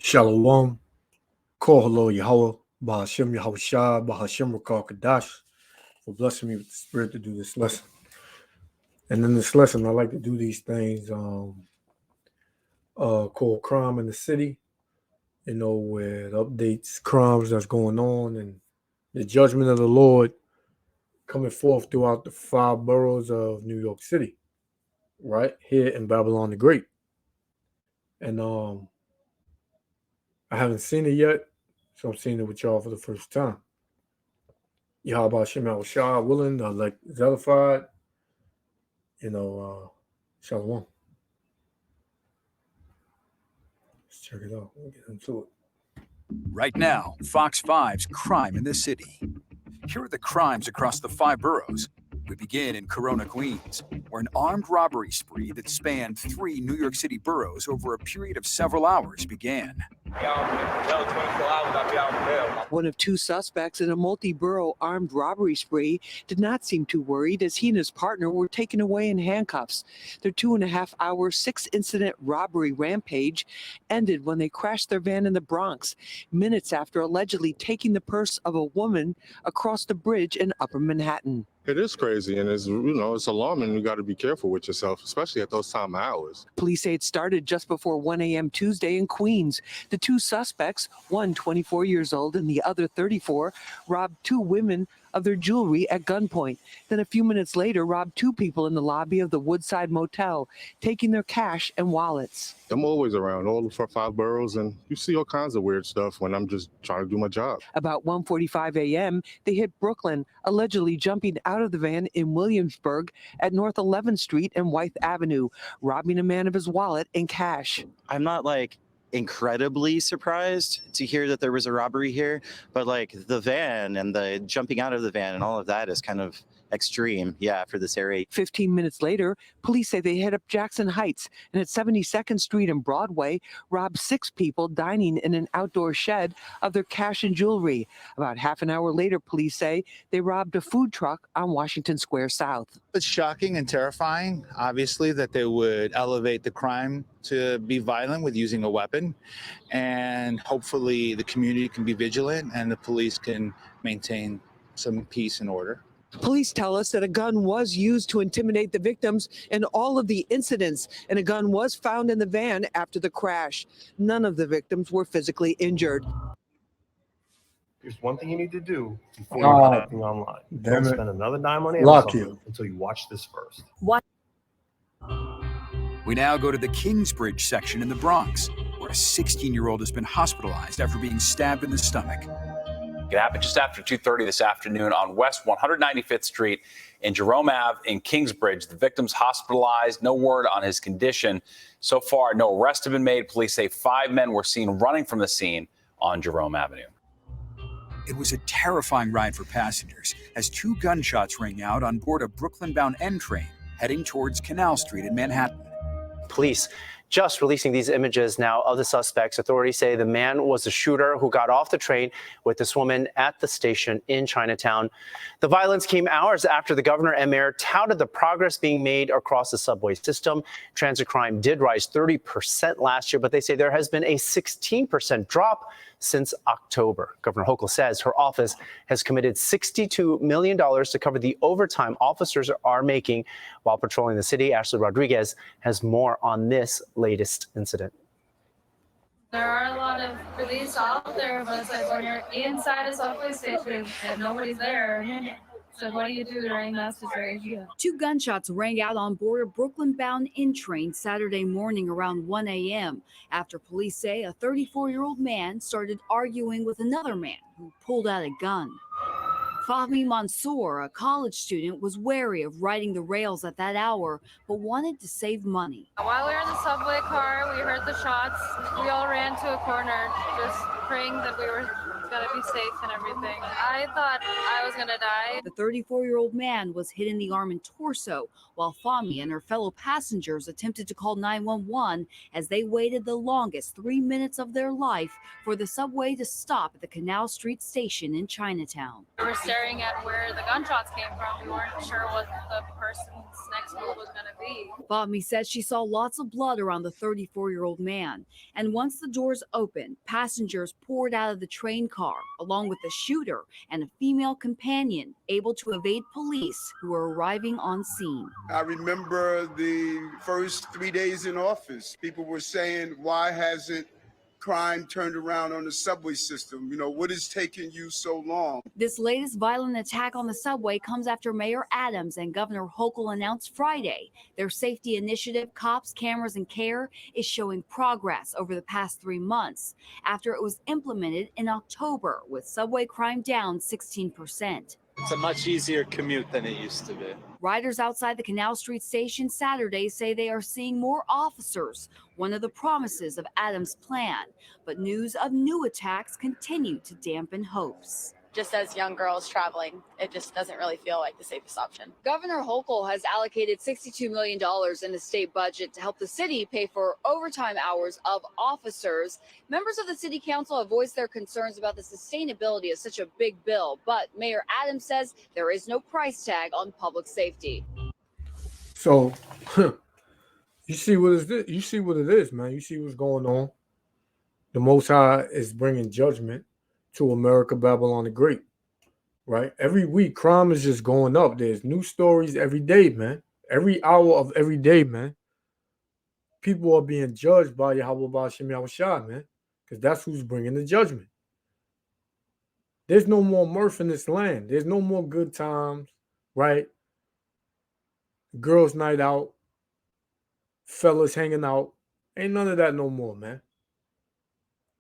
Shalom, Kohalo Yahweh, Bahashem Yahushua, Bahashem Rakal Kadash, for blessing me with the spirit to do this lesson. And in this lesson, I like to do these things called Crime in the City, where it updates crimes that's going on and the judgment of the Lord coming forth throughout the 5 boroughs of New York City, right here in Babylon the Great. And I haven't seen it yet, so I'm seeing it with y'all for the first time. Yahweh Shem Shah willing, like Zelified, Shalom. Let's check it out. We'll get into it. Right now, Fox 5's Crime in the City. Here are the crimes across the 5 boroughs. We begin in Corona, Queens, where an armed robbery spree that spanned 3 New York City boroughs over a period of several hours began. One of 2 suspects in a multi-borough armed robbery spree did not seem too worried as he and his partner were taken away in handcuffs. Their 2.5-hour, 6-incident robbery rampage ended when they crashed their van in the Bronx, minutes after allegedly taking the purse of a woman across the bridge in Upper Manhattan. It is crazy, and it's alarming. You got to be careful with yourself, especially at those time of hours. Police say it started just before 1 a.m. Tuesday in Queens. The 2 suspects, one 24 years old and the other 34, robbed 2 women of their jewelry at gunpoint. Then a few minutes later, robbed 2 people in the lobby of the Woodside Motel, taking their cash and wallets. I'm always around all the 5 boroughs, and you see all kinds of weird stuff when I'm just trying to do my job. About 1:45 a.m., they hit Brooklyn, allegedly jumping out of the van in Williamsburg at North 11th Street and Wythe Avenue, robbing a man of his wallet and cash. I'm not incredibly surprised to hear that there was a robbery here, but the van and the jumping out of the van and all of that is kind of extreme, for this area. 15 minutes later, police say they hit up Jackson Heights and at 72nd Street and Broadway robbed 6 people dining in an outdoor shed of their cash and jewelry. About half an hour later, police say they robbed a food truck on Washington Square South. It's shocking and terrifying, obviously, that they would elevate the crime to be violent with using a weapon, and hopefully the community can be vigilant and the police can maintain some peace and order. Police tell us that a gun was used to intimidate the victims in all of the incidents, and a gun was found in the van after the crash. None of the victims were physically injured. Here's one thing you need to do before you're connecting online. Don't spend another dime on Amazon until you watch this first. What? We now go to the Kingsbridge section in the Bronx, where a 16-year-old has been hospitalized after being stabbed in the stomach. It happened just after 2:30 this afternoon on West 195th Street in Jerome Ave in Kingsbridge. The victim's hospitalized. No word on his condition. So far, no arrests have been made. Police say 5 men were seen running from the scene on Jerome Avenue. It was a terrifying ride for passengers as 2 gunshots rang out on board a Brooklyn-bound N train heading towards Canal Street in Manhattan. Police just releasing these images now of the suspects. Authorities say the man was the shooter who got off the train with this woman at the station in Chinatown. The violence came hours after the governor and mayor touted the progress being made across the subway system. Transit crime did rise 30% last year, but they say there has been a 16% drop since October. Governor Hochul says her office has committed $62 million to cover the overtime officers are making while patrolling the city. Ashley Rodriguez has more on this latest incident. There are a lot of police out there, but it's when you're inside a subway station and nobody's there. So what do you do during that situation? 2 gunshots rang out on board a Brooklyn-bound N train Saturday morning around 1 a.m. after police say a 34-year-old man started arguing with another man who pulled out a gun. Fahmi Mansour, a college student, was wary of riding the rails at that hour, but wanted to save money. While we were in the subway car, we heard the shots. We all ran to a corner, just praying that we were gotta be safe and everything. I thought I was gonna die. The 34-year-old man was hit in the arm and torso, while Fahmy and her fellow passengers attempted to call 911 as they waited the longest 3 minutes of their life for the subway to stop at the Canal Street station in Chinatown. We were staring at where the gunshots came from. We weren't sure what the person's next move was gonna be. Fahmy said she saw lots of blood around the 34-year-old man, and once the doors opened, passengers poured out of the train car, along with the shooter and a female companion, able to evade police who were arriving on scene. I remember the first 3 days in office, people were saying, why hasn't crime turned around on the subway system? You know, what is taking you so long? This latest violent attack on the subway comes after Mayor Adams and Governor Hochul announced Friday their safety initiative, Cops, Cameras, and Care, is showing progress over the past 3 months after it was implemented in October, with subway crime down 16%. It's a much easier commute than it used to be. Riders outside the Canal Street station Saturday say they are seeing more officers, one of the promises of Adams' plan. But news of new attacks continue to dampen hopes. Just as young girls traveling, it just doesn't really feel like the safest option. Governor Hochul has allocated $62 million in the state budget to help the city pay for overtime hours of officers. Members of the city council have voiced their concerns about the sustainability of such a big bill, but Mayor Adams says there is no price tag on public safety. So, you see what is this? You see what it is, man. You see what's going on. The Most High is bringing judgment to America, Babylon the Great, right? Every week, crime is just going up. There's new stories every day, man. Every hour of every day, man. People are being judged by Yahweh Ba'ashem Yahushua, man, because that's who's bringing the judgment. There's no more mirth in this land. There's no more good times, right? Girls' night out, fellas hanging out. Ain't none of that no more, man.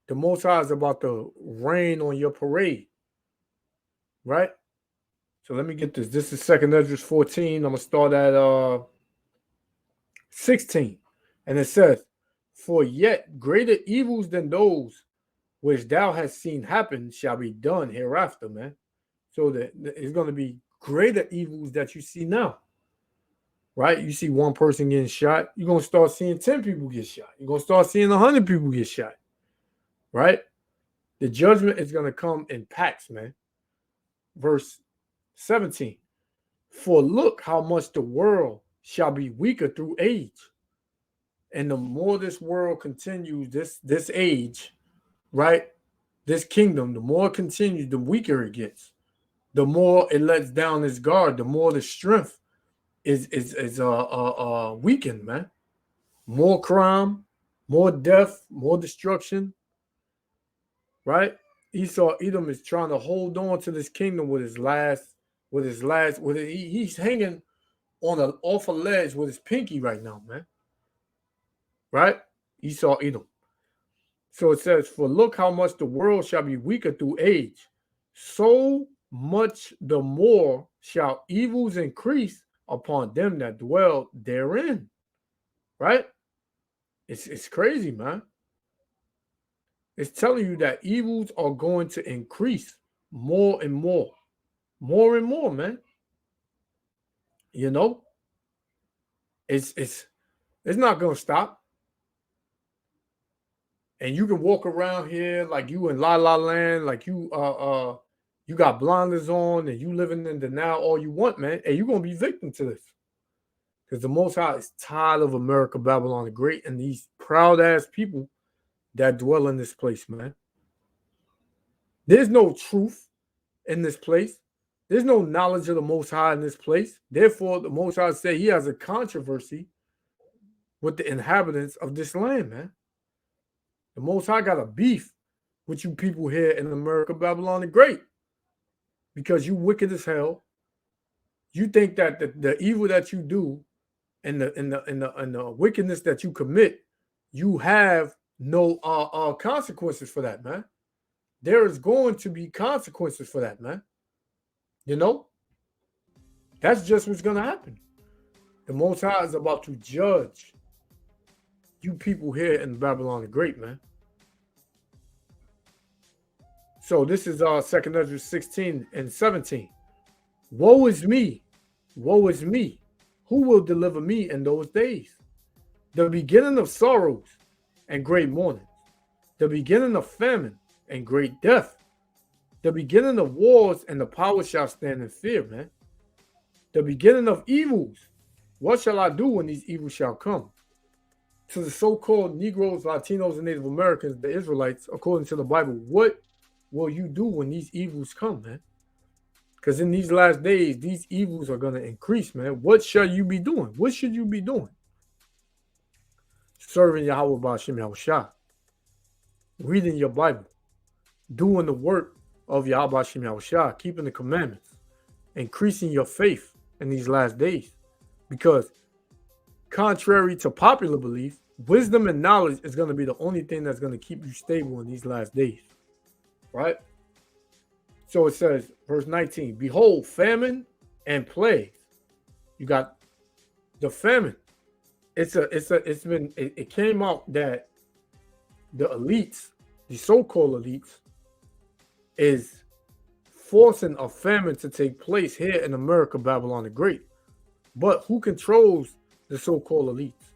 The Most High is about to rain on your parade, right? So let me get this. This is 2nd Esdras 14. I'm going to start at 16. And it says, for yet greater evils than those which thou hast seen happen shall be done hereafter, man. So that it's going to be greater evils that you see now, right? You see one person getting shot, you're going to start seeing 10 people get shot. You're going to start seeing 100 people get shot. Right? The judgment is going to come in packs, man. Verse 17. For look how much the world shall be weaker through age. And the more this world continues, this age, right? This kingdom, the more it continues, the weaker it gets. The more it lets down its guard, the more the strength is weakened, man. More crime, more death, more destruction. Right? Esau Edom is trying to hold on to this kingdom he's hanging on an awful ledge with his pinky right now, man. Right? Esau Edom. So it says, for look how much the world shall be weaker through age, so much the more shall evils increase upon them that dwell therein. Right? It's crazy, man. It's telling you that evils are going to increase more and more. More and more, man. You know? It's not going to stop. And you can walk around here like you in La La Land, like you got blinders on and you living in denial all you want, man. And you're going to be victim to this. Because the Most High is tired of America, Babylon the Great, and these proud-ass people that dwell in this place, man. There's no truth in this place. There's no knowledge of the Most High in this place. Therefore, the Most High said he has a controversy with the inhabitants of this land, man. The Most High got a beef with you people here in America, Babylon the Great, because you wicked as hell. You think that the evil that you do and the wickedness that you commit, you have no consequences for that, man. There is going to be consequences for that, man. You know? That's just what's going to happen. The Most High is about to judge you people here in Babylon the Great, man. So this is 2 Ezra 16 and 17. Woe is me, woe is me. Who will deliver me in those days? The beginning of sorrows and great mourning, the beginning of famine and great death, the beginning of wars, and the power shall stand in fear, man. The beginning of evils. What shall I do when these evils shall come? To the so-called Negroes, Latinos, and Native Americans, the Israelites, according to the Bible, what will you do when these evils come, man? Because in these last days, these evils are going to increase, man. What shall you be doing? What should you be doing? Serving Yahweh Ba'ashem Yahushua. Reading your Bible. Doing the work of Yahweh Ba'ashem Yahushua. Keeping the commandments. Increasing your faith in these last days. Because contrary to popular belief, wisdom and knowledge is going to be the only thing that's going to keep you stable in these last days. Right? So it says, verse 19, behold, famine and plague. You got the famine. It came out that the elites, the so-called elites, is forcing a famine to take place here in America, Babylon the Great. But who controls the so-called elites?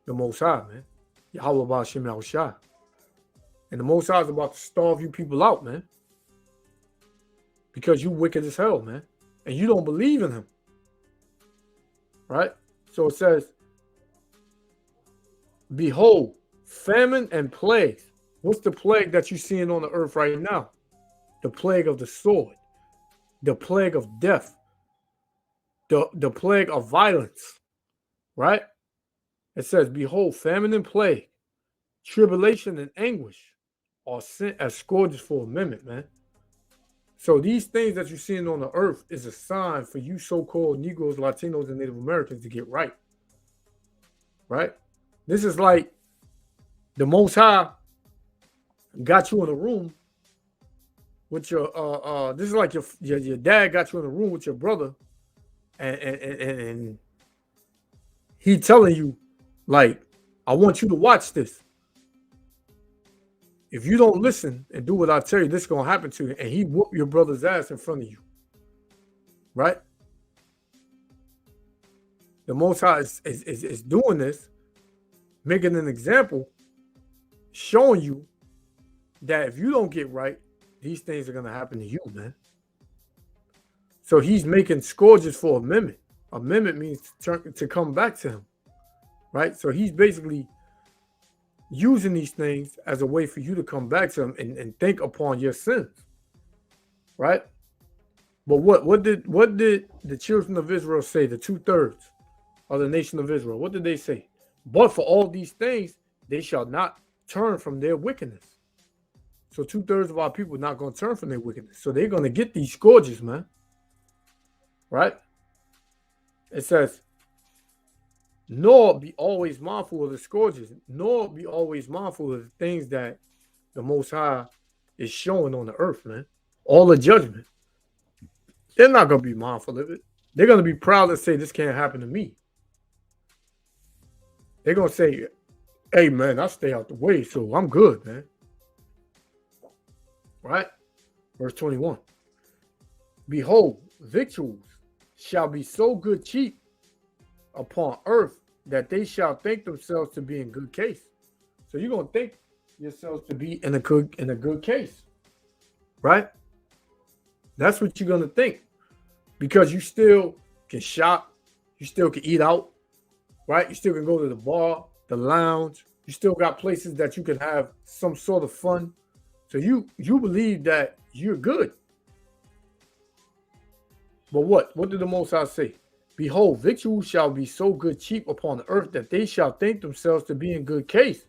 The Most High, man. Yahweh Ba'ashem Yahushua. And the Most High is about to starve you people out, man. Because you wicked as hell, man. And you don't believe in him. Right? So it says, behold, famine and plague. What's the plague that you're seeing on the earth right now? The plague of the sword. The plague of death. The plague of violence. Right? It says, behold, famine and plague, tribulation and anguish are sent as scourges for amendment, man. So these things that you're seeing on the earth is a sign for you so-called Negroes, Latinos, and Native Americans to get right. Right? This is like the Most High got you in a room with your this is like your dad got you in a room with your brother, and he telling you, like, I want you to watch this. If you don't listen and do what I tell you, this is going to happen to you. And he whoop your brother's ass in front of you. Right? The Most High is doing this, making an example, showing you that if you don't get right, these things are going to happen to you, man. So he's making scourges for amendment. Amendment means to come back to him. Right? So he's basically using these things as a way for you to come back to him and think upon your sins. Right? But what did the children of Israel say, the 2/3 of the nation of Israel? What did they say? But for all these things, they shall not turn from their wickedness. So 2/3 of our people are not going to turn from their wickedness. So they're going to get these scourges, man. Right? It says, nor be always mindful of the scourges, nor be always mindful of the things that the Most High is showing on the earth, man. All the judgment. They're not going to be mindful of it. They're going to be proud to say, this can't happen to me. They're going to say, hey, man, I stay out the way, so I'm good, man. Right? Verse 21. Behold, victuals shall be so good cheap upon earth that they shall think themselves to be in good case. So you're going to think yourselves to be in a good case. Right? That's what you're going to think. Because you still can shop. You still can eat out. Right? You still can go to the bar, the lounge. You still got places that you can have some sort of fun. So you believe that you're good. But what? What did the Most High say? Behold, victuals shall be so good cheap upon the earth that they shall think themselves to be in good case.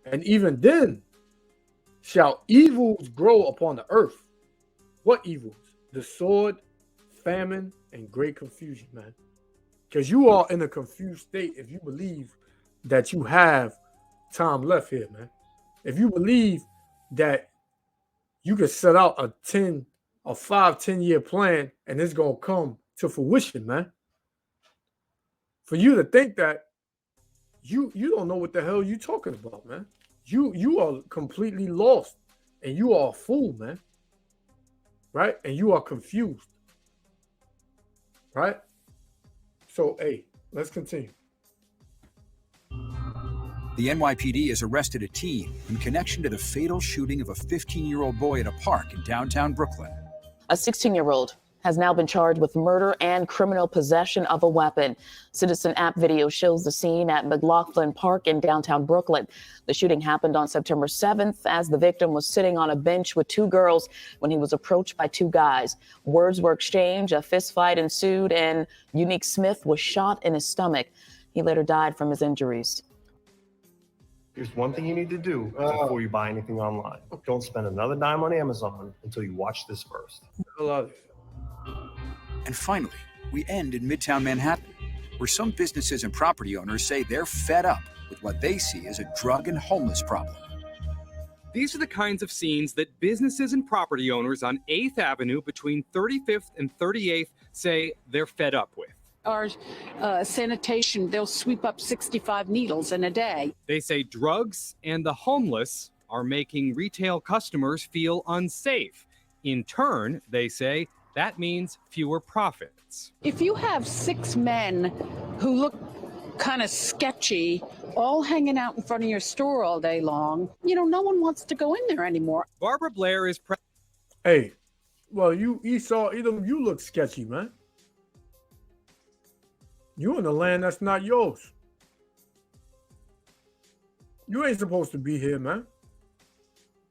And even then shall evils grow upon the earth. What evils? The sword, famine, and great confusion, man. Because you are in a confused state if you believe that you have time left here, man. If you believe that you can set out a 5-10-year plan and it's going to come to fruition, man. For you to think that, you don't know what the hell you're talking about, man. You are completely lost and you are a fool, man. Right? And you are confused. Right? So, hey, let's continue. The NYPD has arrested a teen in connection to the fatal shooting of a 15-year-old boy at a park in downtown Brooklyn. A 16-year-old has now been charged with murder and criminal possession of a weapon. Citizen app video shows the scene at McLaughlin Park in downtown Brooklyn. The shooting happened on September 7th as the victim was sitting on a bench with two girls when he was approached by two guys. Words were exchanged, a fist fight ensued, and Unique Smith was shot in his stomach. He later died from his injuries. Here's one thing you need to do before you buy anything online. Don't spend another dime on Amazon until you watch this first. I love it. And finally, we end in Midtown Manhattan, where some businesses and property owners say they're fed up with what they see as a drug and homeless problem. These are the kinds of scenes that businesses and property owners on 8th Avenue between 35th and 38th say they're fed up with. Our sanitation, they'll sweep up 65 needles in a day. They say drugs and the homeless are making retail customers feel unsafe. In turn, they say that means fewer profits. If you have 6 men who look kind of sketchy, all hanging out in front of your store all day long, no one wants to go in there anymore. Barbara Blair is Hey, well, Esau Edom, you look sketchy, man. You in the land that's not yours. You ain't supposed to be here, man.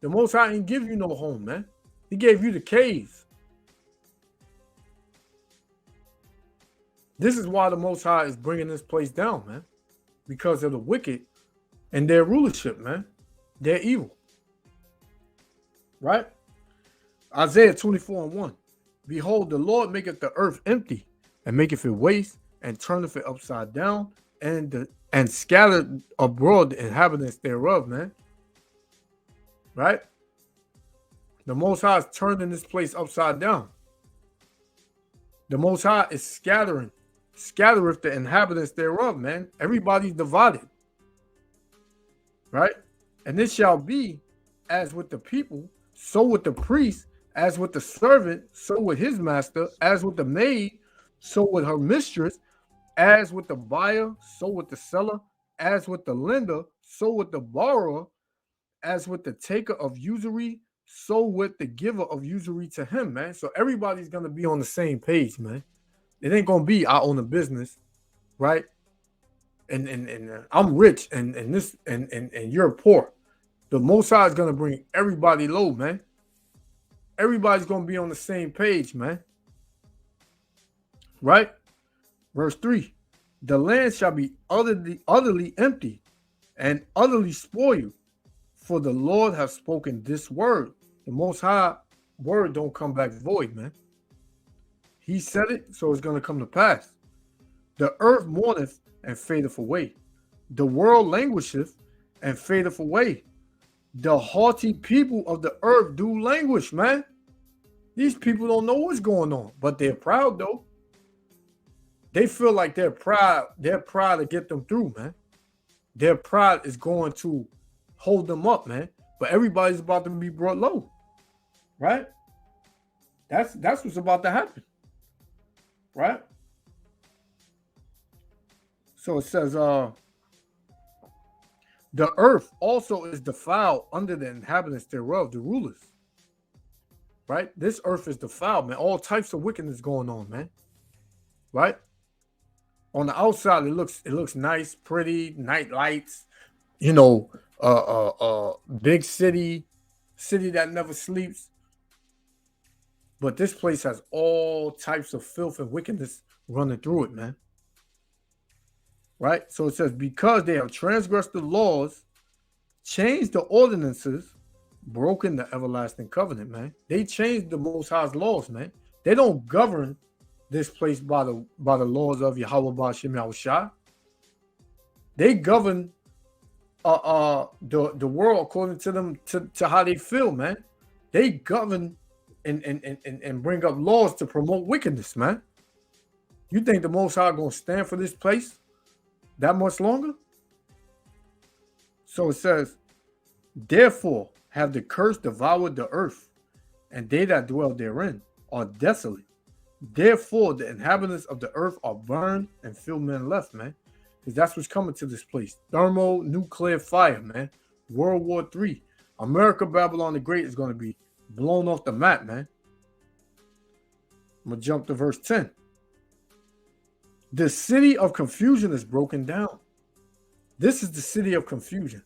The Most High ain't give you no home, man. He gave you the caves. This is why the Most High is bringing this place down, man. Because of the wicked and their rulership, man. They're evil. Right? Isaiah 24:1. Behold, the Lord maketh the earth empty, and maketh it waste, and turneth it upside down, and scattered abroad the inhabitants thereof, man. Right? The Most High is turning this place upside down. The Most High is scattereth the inhabitants thereof, man. Everybody's divided. Right? And it shall be as with the people, so with the priest, as with the servant, so with his master, as with the maid, so with her mistress, as with the buyer, so with the seller, as with the lender, so with the borrower, as with the taker of usury, so with the giver of usury to him, man. So everybody's gonna be on the same page, man. It ain't gonna be I own a business, right? And I'm rich and you're poor. The Most High is gonna bring everybody low, man. Everybody's gonna be on the same page, man. Right? Verse 3. The land shall be utterly empty and utterly spoiled, for the Lord hath spoken this word. The Most High word don't come back void, man. He said it, so it's going to come to pass. The earth mourneth and fadeth away. The world languisheth and fadeth away. The haughty people of the earth do languish, man. These people don't know what's going on, but they're proud, though. They feel like their pride to get them through, man. Their pride is going to hold them up, man. But everybody's about to be brought low, right? That's what's about to happen, right? So it says, the earth also is defiled under the inhabitants thereof, the rulers, right? This earth is defiled, man. All types of wickedness going on, man, right? On the outside, it looks nice, pretty, night lights, big city that never sleeps. But this place has all types of filth and wickedness running through it, man. Right? So it says, because they have transgressed the laws, changed the ordinances, broken the everlasting covenant, man. They changed the Most High's laws, man. They don't govern this place by the laws of Yahweh Ba'ashem Yahushua. They govern the world according to them to how they feel, man. They govern and bring up laws to promote wickedness, man. You think the Most High gonna stand for this place that much longer? So it says, therefore, have the curse devoured the earth, and they that dwell therein are desolate. Therefore, the inhabitants of the earth are burned and few men left, man. Because that's what's coming to this place. Thermonuclear fire, man. World War III. America, Babylon the Great is going to be blown off the map, man. I'm going to jump to verse 10. The city of confusion is broken down. This is the city of confusion,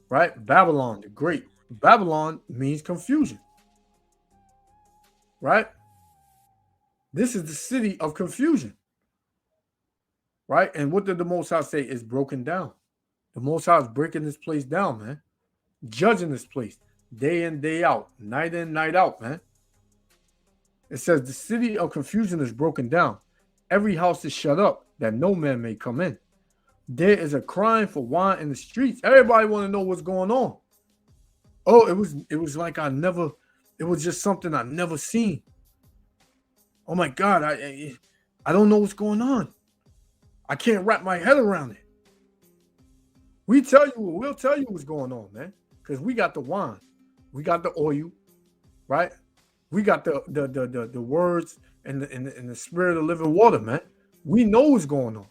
right? Babylon the Great. Babylon means confusion, right? This is the city of confusion, right? And what did the Most High say? Is broken down. The Most High is breaking this place down, man. Judging this place day in, day out, night in, night out, man. It says the city of confusion is broken down. Every house is shut up that no man may come in. There is a crying for wine in the streets. Everybody want to know what's going on. Oh, it was like it was just something I never seen. Oh my God, I don't know what's going on. I can't wrap my head around it. We'll tell you what's going on, man. Because we got the wine, we got the oil, right? We got the words and the spirit of living water, man. We know what's going on.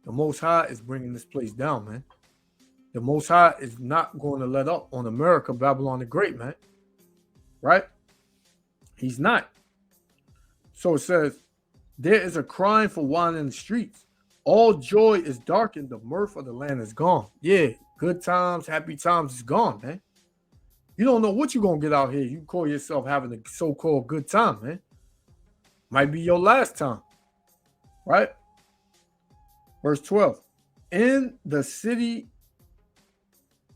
The Most High is bringing this place down, man. The Most High is not going to let up on America, Babylon the Great, man. Right? He's not. So it says, there is a crying for wine in the streets. All joy is darkened. The mirth of the land is gone. Yeah, good times, happy times is gone, man. You don't know what you're going to get out here. You call yourself having a so-called good time, man. Might be your last time. Right? Verse 12. In the city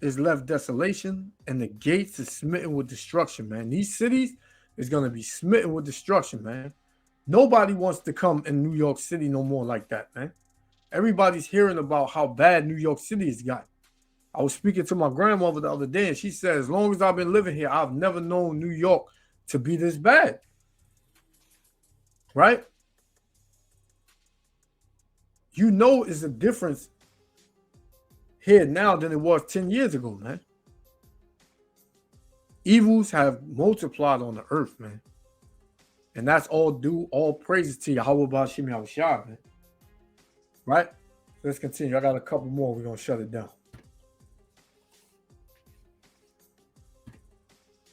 is left desolation, and the gates is smitten with destruction, man. These cities is going to be smitten with destruction, man. Nobody wants to come in New York City no more like that, man. Everybody's hearing about how bad New York City has got. I was speaking to my grandmother the other day, and she said, as long as I've been living here, I've never known New York to be this bad. Right? You know it's a difference here now than it was 10 years ago, man. Evils have multiplied on the earth, man. And that's all due, all praises to Yahweh Bashim Yahushua, man. Right? Let's continue. I got a couple more. We're going to shut it down.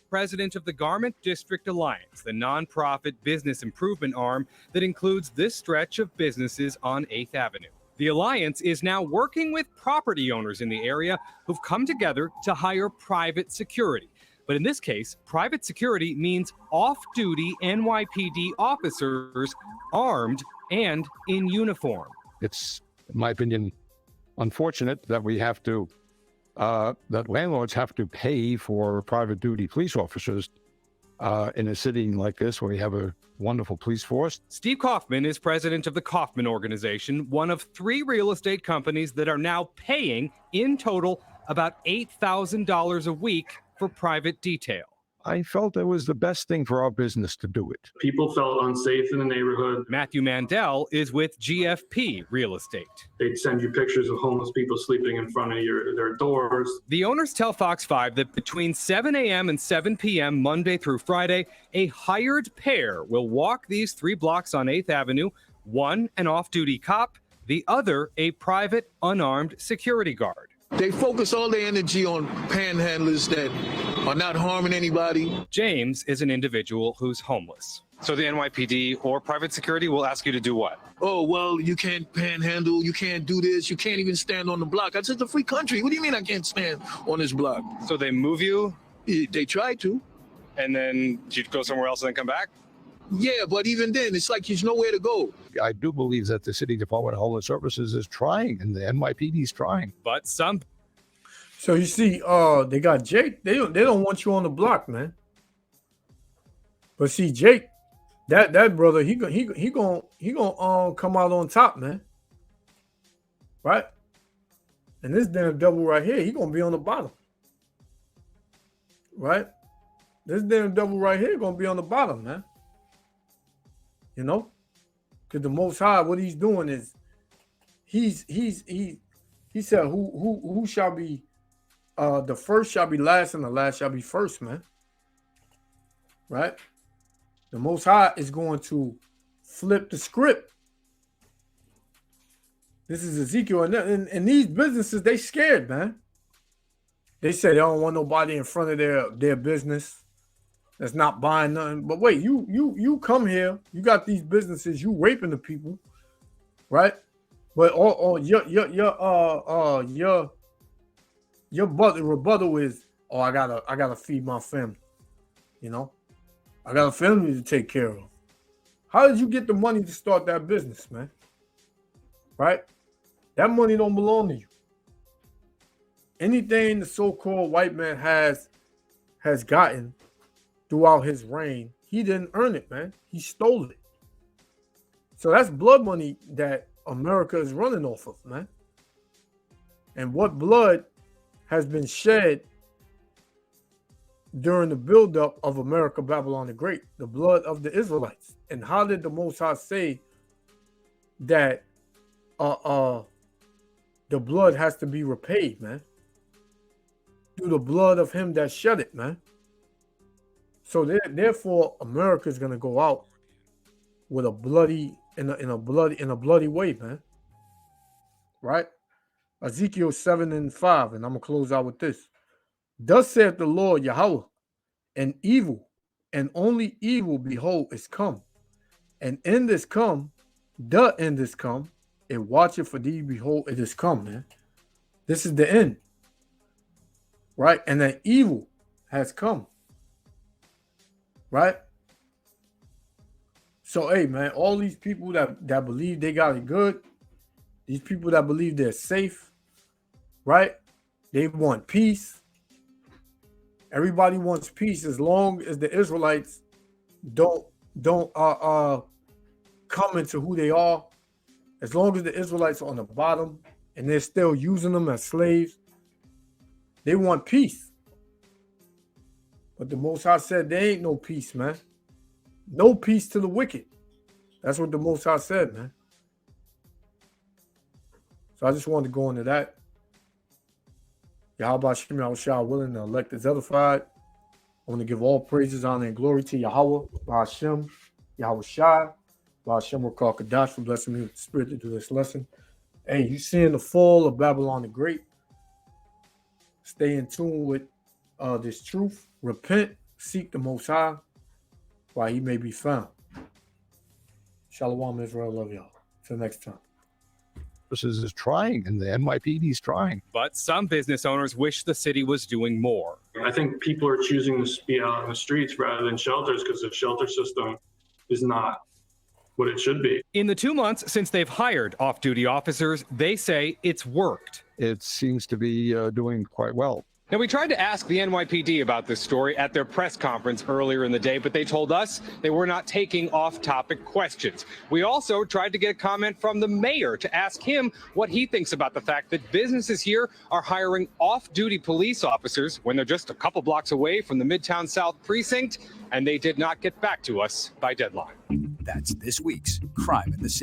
President of the Garment District Alliance, the nonprofit business improvement arm that includes this stretch of businesses on 8th Avenue. The Alliance is now working with property owners in the area who've come together to hire private security. But in this case, private security means off-duty NYPD officers armed and in uniform. It's, in my opinion, unfortunate that we have to that landlords have to pay for private duty police officers in a city like this where we have a wonderful police force. Steve Kaufman is president of the Kaufman Organization, one of 3 real estate companies that are now paying, in total, about $8,000 a week for private detail. I felt it was the best thing for our business to do it. People felt unsafe in the neighborhood. Matthew Mandel is with GFP Real Estate. They'd send you pictures of homeless people sleeping in front of their doors. The owners tell Fox 5 that between 7 a.m. and 7 p.m. Monday through Friday, a hired pair will walk these 3 blocks on 8th Avenue, one an off-duty cop, the other a private unarmed security guard. They focus all their energy on panhandlers that are not harming anybody. James is an individual who's homeless. So the NYPD or private security will ask you to do what? Oh, well, you can't panhandle, you can't do this, you can't even stand on the block. I said, it's a free country. What do you mean I can't stand on this block? So they move you? They try to. And then you go somewhere else and then come back? Yeah, but even then, it's like there's nowhere to go. I do believe that the City Department of Homeless Services is trying, and the NYPD is trying. But some. So you see, they got Jake. They don't want you on the block, man. But see, Jake, that brother, he gonna come out on top, man. Right? And this damn devil right here, he gonna be on the bottom. Right? This damn devil right here gonna be on the bottom, man. You know, because the Most High, what he's doing is, he said, who shall be the first shall be last and the last shall be first, man. Right? The Most High is going to flip the script. This is Ezekiel. And these businesses, they scared, man. They say they don't want nobody in front of their business that's not buying nothing. But wait, you come here, you got these businesses, you raping the people, right? But your rebuttal is, oh, I gotta feed my family. You know, I got a family to take care of. How did you get the money to start that business, man? Right? That money don't belong to you. Anything the so-called white man has gotten throughout his reign, he didn't earn it, man. He stole it. So that's blood money that America is running off of, man. And what blood has been shed during the buildup of America, Babylon the Great, the blood of the Israelites. And how did the Most High say that the blood has to be repaid, man? Through the blood of him that shed it, man. So therefore, America is gonna go out with a bloody in a bloody way, man. Right? Ezekiel 7:5, and I'm gonna close out with this. Thus saith the Lord Yahweh, and evil, and only evil, behold, is come. And in this come, the end is come, it watcheth for thee, behold, it is come, man. This is the end. Right? And that evil has come. Right? So, hey, man, all these people that believe they got it good, these people that believe they're safe, right? They want peace. Everybody wants peace as long as the Israelites don't come into who they are. As long as the Israelites are on the bottom and they're still using them as slaves, they want peace. But the Most High said there ain't no peace, man. No peace to the wicked. That's what the Most High said, man. So I just wanted to go into that. Yahweh Shem Yahushua willing, the elect is edified. I want to give all praises, honor, and glory to Yahweh, Hashem, Yahushua, Hashem Rakal Kadash for blessing me with the spirit to do this lesson. Hey, you seeing the fall of Babylon the Great? Stay in tune with this truth. Repent, seek the Most High, while he may be found. Shalom, Israel. Love y'all. Till next time. This is trying, and the NYPD is trying. But some business owners wish the city was doing more. I think people are choosing to be out on the streets rather than shelters because the shelter system is not what it should be. In the 2 months since they've hired off-duty officers, they say it's worked. It seems to be doing quite well. Now, we tried to ask the NYPD about this story at their press conference earlier in the day, but they told us they were not taking off-topic questions. We also tried to get a comment from the mayor to ask him what he thinks about the fact that businesses here are hiring off-duty police officers when they're just a couple blocks away from the Midtown South precinct, and they did not get back to us by deadline. That's this week's Crime in the City.